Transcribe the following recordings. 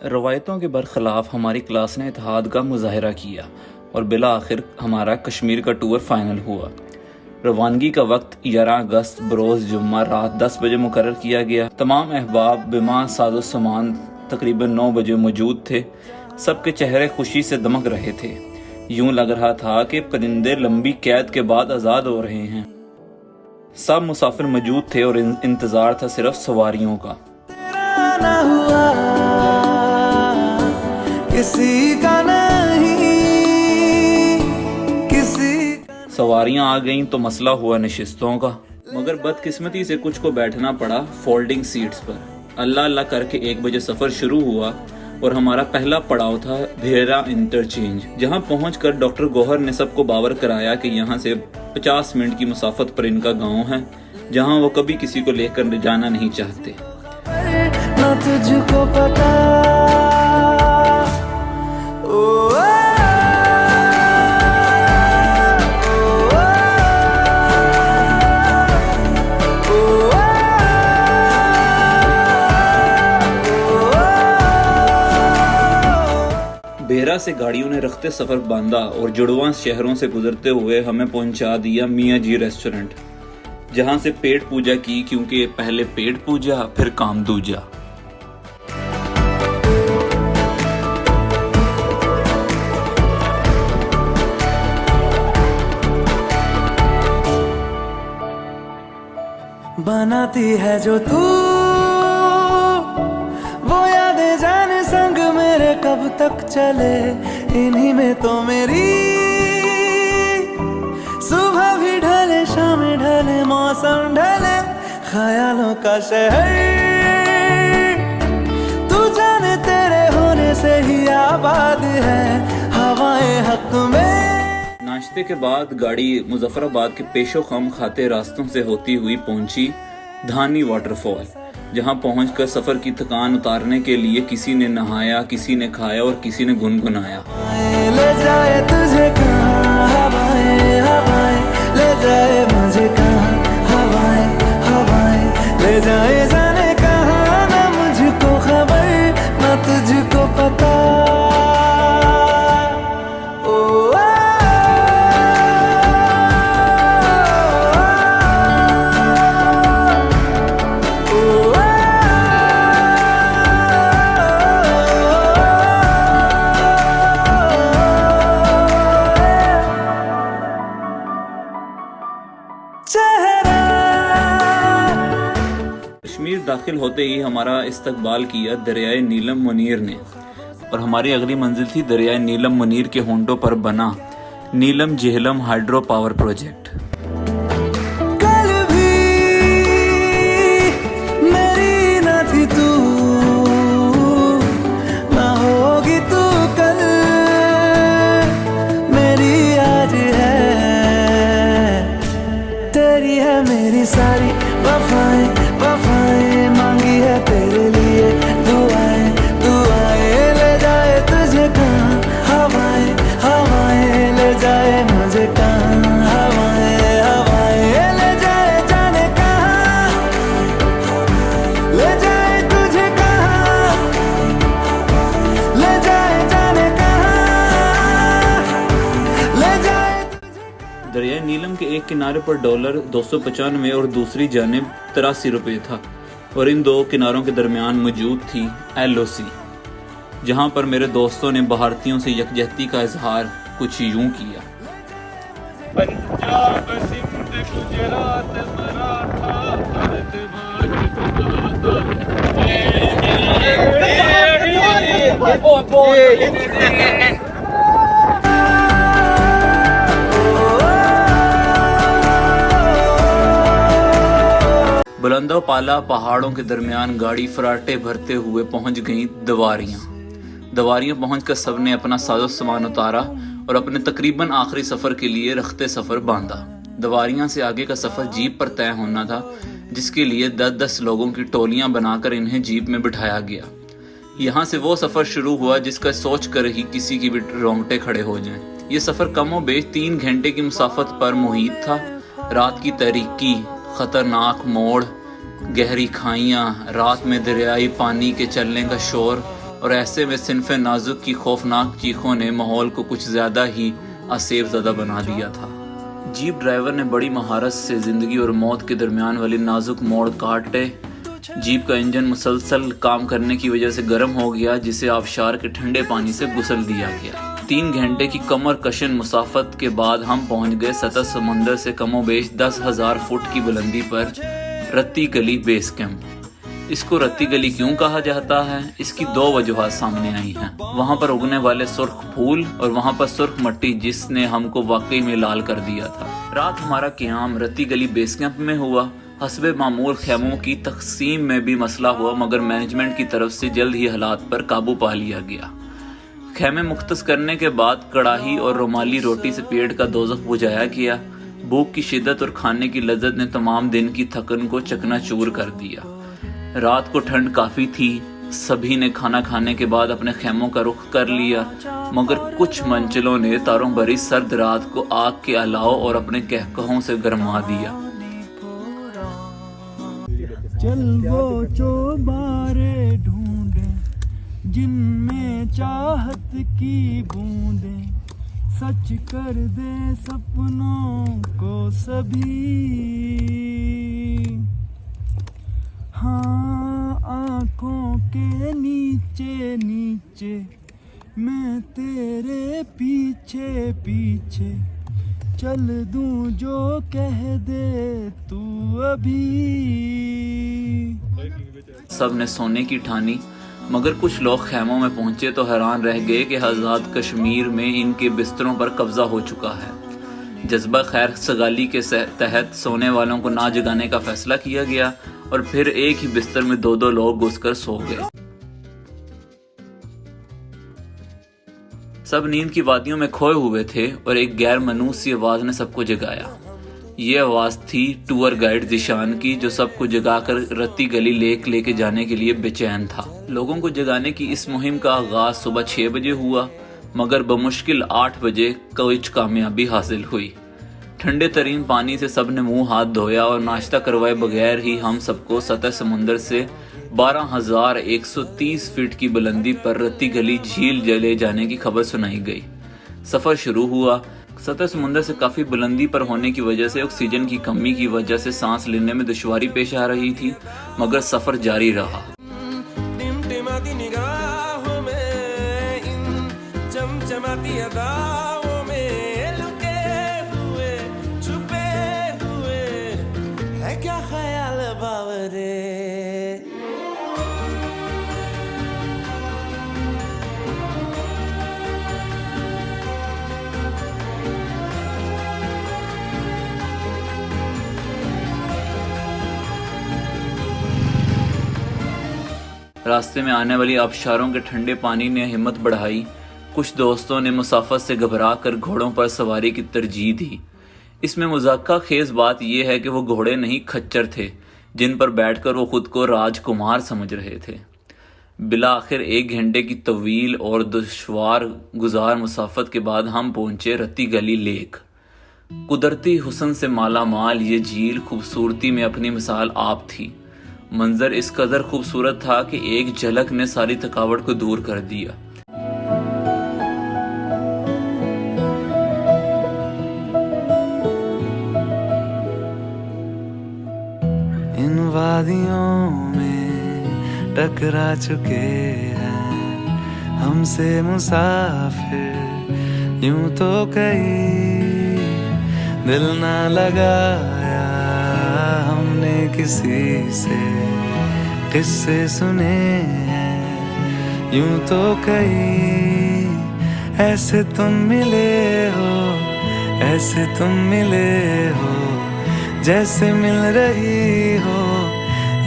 रवायतों के बरखिलाफ हमारी क्लास ने इत्तेहाद का मुजाहरा किया और बिला आखिर हमारा कश्मीर का टूर फाइनल हुआ। रवानगी का वक्त 11 अगस्त बरोज़ जुम्मा रात 10 बजे मुकर्रर किया गया। तमाम अहबाब बिमा साजो सामान तकरीबन 9 बजे मौजूद थे। सबके चेहरे खुशी से दमक रहे थे। यूं लग रहा था कि परिंदे लंबी कैद के बाद आज़ाद हो रहे हैं। सब मुसाफिर मौजूद थे और इंतज़ार था सिर्फ सवारियों का। किसी का नहीं, सवारियां आ गईं तो मसला हुआ नशिस्तों का, मगर बदकिस्मती से कुछ को बैठना पड़ा फोल्डिंग सीट्स पर। अल्लाह अल्लाह करके 1 बजे सफ़र शुरू हुआ और हमारा पहला पड़ाव था भेरा इंटरचेंज, जहां पहुंचकर डॉक्टर गौहर ने सबको बावर कराया कि यहां से 50 मिनट की मुसाफत पर इनका गांव है, जहां वो कभी किसी को लेकर जाना नहीं चाहते। ना तुझको पता, बेहरा से गाड़ियों ने रखते सफर बांधा और जुड़वा शहरों से गुजरते हुए हमें पहुंचा दिया मियाँ जी रेस्टोरेंट, जहां से पेट पूजा की, क्योंकि पहले पेट पूजा फिर काम दूजा। बनाती है जो तू वो यादें जाने संग मेरे कब तक चले, इन्हीं में तो मेरी सुबह भी ढले शाम ढले मौसम ढले, ख्यालों का शहर तू जाने तेरे होने से ही आबाद है हवाएं हक में। नाश्ते के बाद गाड़ी मुजफ्फराबाद के पेशो खम खाते रास्तों से होती हुई पहुंची धानी वाटरफॉल, जहां पहुंचकर सफर की थकान उतारने के लिए किसी ने नहाया, किसी ने खाया और किसी ने गुनगुनाया। ले जाए तुझे कहाँ हवाएं हवाएं, ले जाए मुझे कहाँ हवाएं हवाएं, ले जाए जाने कहाँ, ना मुझको खबर ना तुझको पता। कश्मीर दाखिल होते ही हमारा इस्तकबाल किया दरियाए नीलम मुनीर ने, और हमारी अगली मंजिल थी दरियाए नीलम मुनीर के होंठों पर बना नीलम झेलम हाइड्रो पावर प्रोजेक्ट। कल भी मेरी न थी तू, ना होगी तू कल मेरी आज है, तेरी है मेरी सारी वफाएं वफाएं, मांगी है तेरे लिए दुआएं दुआएं, ले जाए तुझे कहाँ हवाएं हवाएं, ले जाए मुझे कहाँ हवाएं हवाएं, ले जाए जाने कहाँ, ले जाए तुझे कहाँ, ले जाए जाने कहाँ, ले जाए। दरियाए नीलम के एक किनारे पर डॉलर 295 और दूसरी जानिब 83 रुपये था, और इन दो किनारों के दरमियान मौजूद थी LOC, जहां पर मेरे दोस्तों ने भारतीयों से यकजहती का इजहार कुछ यूं किया। पंजाब सिंध गुजरात मराठा बुलंदो पाला पहाड़ों के दरमियान गाड़ी फराटे भरते हुए पहुंच गई दवारियां पहुंचकर सबने अपना साजो सामान उतारा और अपने तकरीबन आखिरी सफर के लिए रखते सफर बांधा। दवारियां से आगे का सफर जीप पर तय होना था, जिसके लिए 10-10 लोगों की टोलियां बनाकर इन्हें जीप में बिठाया गया। यहाँ से वो सफर शुरू हुआ जिसका सोच कर ही किसी की भी रोंगटे खड़े हो जाएं। ये सफर कमो बेश 3 घंटे की मुसाफत पर मुहित था। रात की तारीकी, खतरनाक मोड़, गहरी खाइयाँ, रात में दरियाई पानी के चलने का शोर और ऐसे में सिनफ़े नाजुक की खौफनाक चीखों ने माहौल को कुछ ज़्यादा ही असेरज़दा बना दिया था। जीप ड्राइवर ने बड़ी महारत से ज़िंदगी और मौत के दरमियान वाली नाजुक मोड़ काटे। जीप का इंजन मुसलसल काम करने की वजह से गर्म हो गया, जिसे आबशार के ठंडे पानी से गुसल दिया गया। 3 घंटे की कमर कशन मुसाफत के बाद हम पहुंच गए सतह समंदर से कमोबेश 10,000 फुट की बुलंदी पर रत्ती गली बेस कैंप। इसको रत्ती गली क्यों कहा जाता है, इसकी 2 वजूहात सामने आई हैं। वहाँ पर उगने वाले सुर्ख फूल और वहाँ पर सुर्ख मट्टी, जिसने हमको वाकई में लाल कर दिया था। रात हमारा क़याम रत्ती गली बेस कैंप में हुआ। हस्बे मामूल खैमों की तकसीम में भी मसला हुआ, मगर मैनेजमेंट की तरफ से जल्द ही हालात पर काबू पा लिया गया। खैमे मुख्तस करने के बाद कड़ाही और रुमाली रोटी से पेट का दोज़ख बुझाया गया। भूख की शिद्दत और खाने की लज्जत ने तमाम दिन की थकन को चकनाचूर कर दिया। रात को ठंड काफ़ी थी। सभी ने खाना खाने के बाद अपने खैमों का रुख कर लिया, मगर कुछ मंचलों ने तारों भरी सर्द रात को आग के अलाव और अपने कहकहों से गरमा दिया। चल वो चौबारे ढूंढे जिनमें चाहत की बूंदे, सच कर दे सपनों को सभी। हाँ, आँखों के नीचे नीचे मैं तेरे पीछे पीछे चल दूं जो कह दे तू अभी। सब ने सोने की ठानी, मगर कुछ लोग खैमों में पहुंचे तो हैरान रह गए कि आज़ाद कश्मीर में इनके बिस्तरों पर कब्जा हो चुका है। जज्बा खैर सगाली के तहत सोने वालों को ना जगाने का फैसला किया गया और फिर एक ही बिस्तर में 2-2 लोग घुसकर सो गए। सब नींद की वादियों में खोए हुए थे और एक गैर मनूसी आवाज ने सबको जगाया। ये आवाज थी टूर गाइड जिशान की, जो सबको जगाकर रत्ती गली लेक लेके जाने के लिए बेचैन था। लोगों को जगाने की इस मुहिम का आगाज सुबह 6 बजे हुआ, मगर बमुश्किल 8 बजे कुछ कामयाबी हासिल हुई। ठंडे तरीन पानी से सब ने मुंह हाथ धोया और नाश्ता करवाए बगैर ही हम सबको सतह समुंदर से 12,130 फीट की बुलंदी पर रत्ती गली झील जले जाने की खबर सुनाई गई। सफर शुरू हुआ। सतह समुंदर से काफी बुलंदी पर होने की वजह से ऑक्सीजन की कमी की वजह से सांस लेने में दुश्वारी पेश आ रही थी, मगर सफर जारी रहा। चमचमाती अदाओं में लुके हुए छुपे हुए है क्या ख्याल बावरे। रास्ते में आने वाली आबशारों के ठंडे पानी ने हिम्मत बढ़ाई। कुछ दोस्तों ने मुसाफत से घबरा कर घोड़ों पर सवारी की तरजीह दी। इसमें मज़ाक़ा खेज बात यह है कि वो घोड़े नहीं खच्चर थे, जिन पर बैठकर वो खुद को राजकुमार समझ रहे थे। बिला आखिर 1 घंटे की तवील और दुश्वार गुजार मुसाफत के बाद हम पहुंचे रत्ती गली लेक। कुदरती हुस्न से माला माल ये झील खूबसूरती में अपनी मिसाल आप थी। मंजर इस कदर खूबसूरत था कि एक झलक ने सारी थकावट को दूर कर दिया। इन वादियों में टकरा चुके हैं हमसे मुसाफिर, यूं तो कहीं दिल ना लगाया हमने किसी से, किस्से सुने हैं यूं तो कहीं। ऐसे तुम मिले हो, ऐसे तुम मिले हो, जैसे मिल रही हो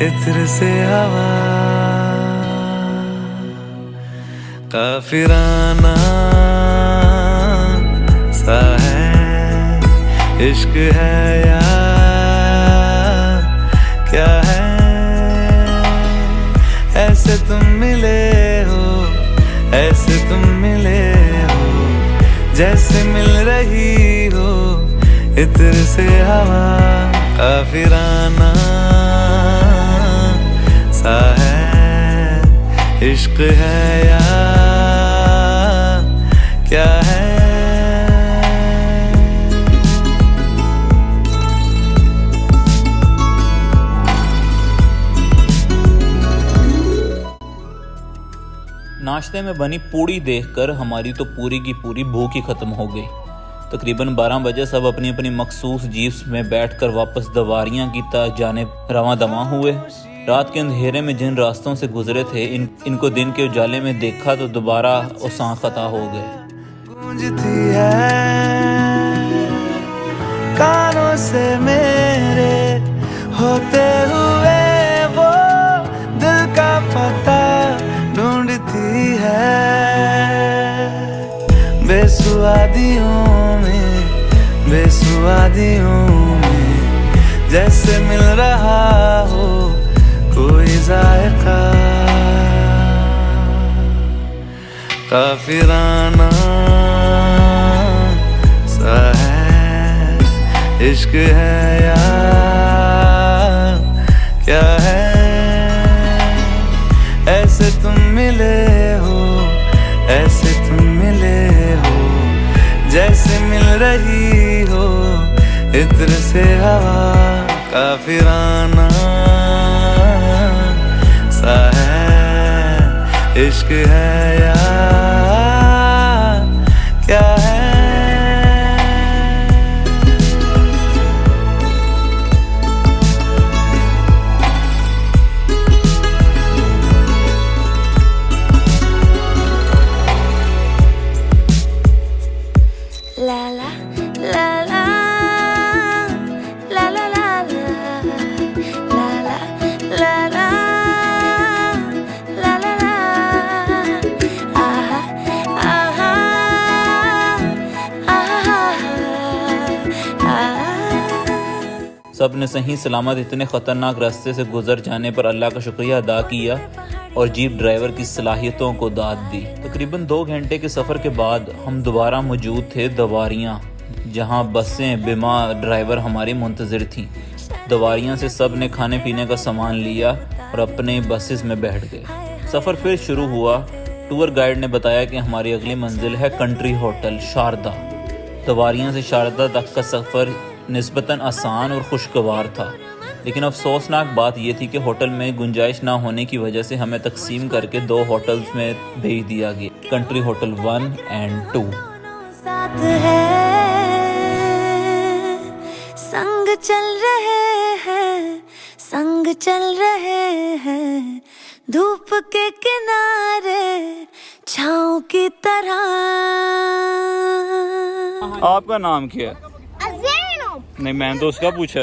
इत्र से हवा। काफिराना सा है इश्क है या क्या है। ऐसे तुम मिले हो, ऐसे तुम मिले हो, जैसे मिल रही हो इत्र से हवा। काफिराना सा है इश्क है या क्या है। नाश्ते में बनी पूड़ी देखकर हमारी तो पूरी की पूरी भूख ही खत्म हो गई। तकरीबन 12 बजे सब अपनी अपनी मखसूस जीप्स में बैठकर वापस दवारियां की जानिब रवां दवां हुए। रात के अंधेरे में जिन रास्तों से गुजरे थे इनको दिन के उजाले में देखा तो दोबारा उसां खता हो गए। गूंजती है कानों से मेरे होते हुए वो दिल का पता ढूंढती है। बेसुआदियों में जैसे मिल रहा हो कोई जायका। काफिराना सा है इश्क है या क्या है। ऐसे तुम मिले हो जैसे मिल रही हो इत्र से हवा। काफिराना सा है इश्क है या क्या है। सब ने सही सलामत इतने ख़तरनाक रास्ते से गुजर जाने पर अल्लाह का शुक्रिया अदा किया और जीप ड्राइवर की सलाहियतों को दाद दी। तकरीबन 2 घंटे के सफ़र के बाद हम दोबारा मौजूद थे दवारियाँ, जहाँ बसें बिमा ड्राइवर हमारी मुंतज़िर थीं। दवारियाँ से सब ने खाने पीने का सामान लिया और अपने बसेस में बैठ गए। सफ़र फिर शुरू हुआ। टूर गाइड ने बताया कि हमारी अगली मंजिल है कंट्री होटल शारदा। दवारियाँ से शारदा तक का सफ़र निस्बतन आसान और खुशगवार था, लेकिन अफसोसनाक बात यह थी कि होटल में गुंजाइश ना होने की वजह से हमें तकसीम करके 2 होटल्स में भेज दिया गया, कंट्री होटल 1 और 2। साथ है संग चल रहे हैं धूप के किनारे छाँव की तरह। आपका नाम क्या है? नहीं, मैंने तो उसका पूछा।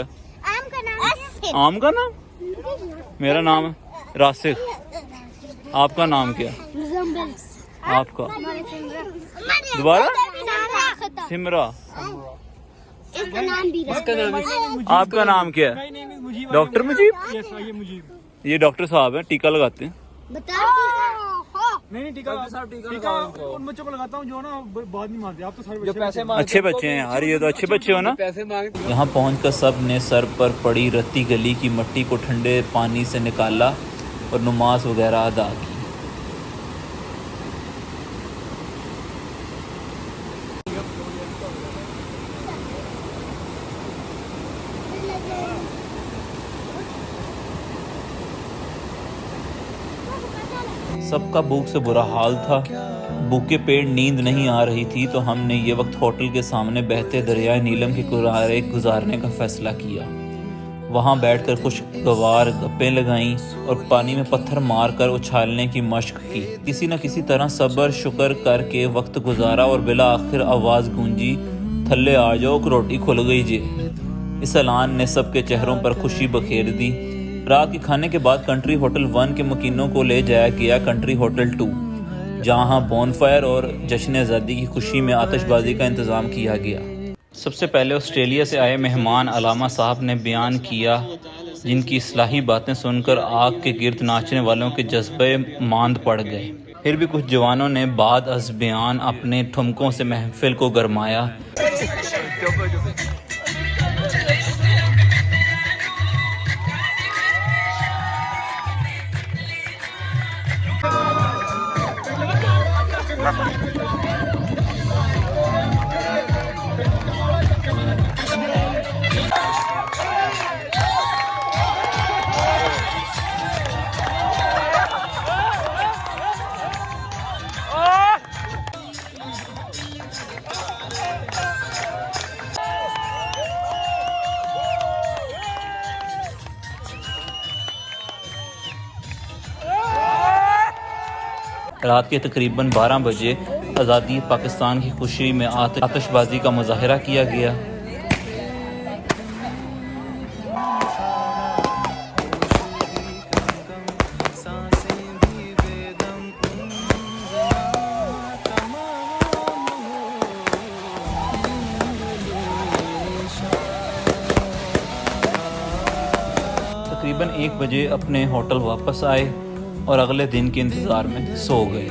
आम का नाम? मेरा नाम है रासिक। आपका नाम क्या? आपका दोबारा? सिमरा। आपका नाम क्या है? डॉक्टर मुजीब। ये डॉक्टर साहब हैं, टीका लगाते हैं। नहीं टीका उन बच्चों को लगाता हूँ जो ना बात नहीं मानते। आप तो सारे पैसे अच्छे बच्चे हैं यार, ये तो अच्छे बच्चे हो ना। यहाँ पहुँचकर सब ने सर पर पड़ी रत्ती गली की मट्टी को ठंडे पानी से निकाला और नमाज वगैरह अदा की। सबका भूख से बुरा हाल था। भूखे पेट नींद नहीं आ रही थी तो हमने ये वक्त होटल के सामने बहते दरियाए नीलम के किनारे गुजारने का फैसला किया। वहाँ बैठकर खुशगवार गप्पें लगाईं और पानी में पत्थर मारकर उछालने की मशक की। किसी न किसी तरह सब्र शुक्र करके वक्त गुजारा और बिला आखिर आवाज़ गूंजी, थल्ले आ जाओ, रोटी खुल गई जे। इस ऐलान ने सबके चेहरों पर खुशी बखेर दी। रात के खाने के बाद कंट्री होटल 1 के मुकीनों को ले जाया गया कंट्री होटल 2, जहां बोनफायर और जश्न आज़ादी की खुशी में आतिशबाजी का इंतज़ाम किया गया। सबसे पहले ऑस्ट्रेलिया से आए मेहमान अलामा साहब ने बयान किया, जिनकी इस्लाही बातें सुनकर आग के गिर्द नाचने वालों के जज्बे मांद पड़ गए। फिर भी कुछ जवानों ने बाद अज़ बयान अपने ठुमकों से महफिल को गरमाया। रात के तकरीबन 12 बजे आज़ादी पाकिस्तान की खुशी में आतिशबाजी का मुजाहरा किया गया। तकरीबन 1 बजे अपने होटल वापस आए और अगले दिन के इंतज़ार में सो गए।